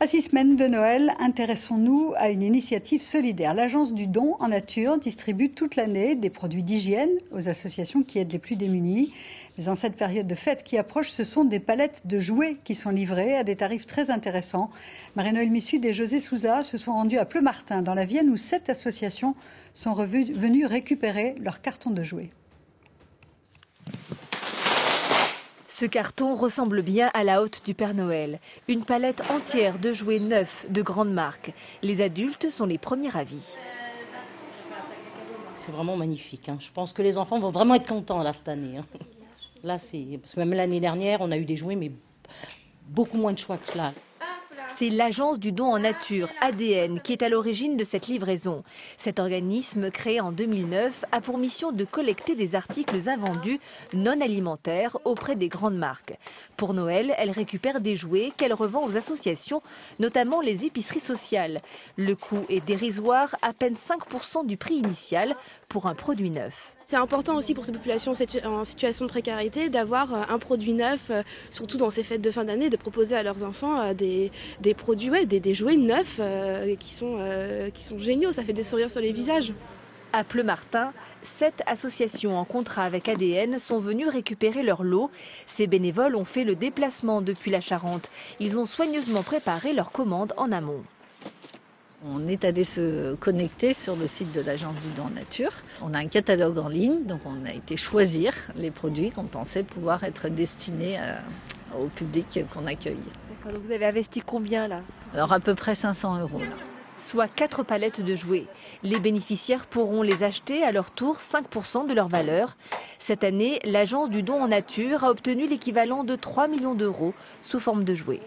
À 6 semaines de Noël, intéressons-nous à une initiative solidaire. L'Agence du don en nature distribue toute l'année des produits d'hygiène aux associations qui aident les plus démunis. Mais en cette période de fête qui approche, ce sont des palettes de jouets qui sont livrées à des tarifs très intéressants. Marie-Noëlle Missud et José Souza se sont rendus à Pleumartin, dans la Vienne, où 7 associations sont venues récupérer leurs cartons de jouets. Ce carton ressemble bien à la hotte du Père Noël. Une palette entière de jouets neufs de grandes marques. Les adultes sont les premiers ravis. C'est vraiment magnifique. Je pense que les enfants vont vraiment être contents là, cette année. Là, parce que même l'année dernière, on a eu des jouets, mais beaucoup moins de choix que là. C'est l'Agence du don en nature, ADN, qui est à l'origine de cette livraison. Cet organisme, créé en 2009, a pour mission de collecter des articles invendus non alimentaires auprès des grandes marques. Pour Noël, elle récupère des jouets qu'elle revend aux associations, notamment les épiceries sociales. Le coût est dérisoire, à peine 5% du prix initial pour un produit neuf. C'est important aussi pour ces populations en situation de précarité d'avoir un produit neuf, surtout dans ces fêtes de fin d'année, de proposer à leurs enfants des produits, des jouets neufs qui sont géniaux, ça fait des sourires sur les visages. À Pleumartin, 7 associations en contrat avec ADN sont venues récupérer leur lot. Ces bénévoles ont fait le déplacement depuis la Charente. Ils ont soigneusement préparé leurs commandes en amont. On est allé se connecter sur le site de l'Agence du don en nature. On a un catalogue en ligne, donc on a été choisir les produits qu'on pensait pouvoir être destinés au public qu'on accueille. D'accord, donc vous avez investi combien là? Alors à peu près 500 €. Soit 4 palettes de jouets. Les bénéficiaires pourront les acheter à leur tour 5% de leur valeur. Cette année, l'Agence du don en nature a obtenu l'équivalent de 3 millions d'euros sous forme de jouets.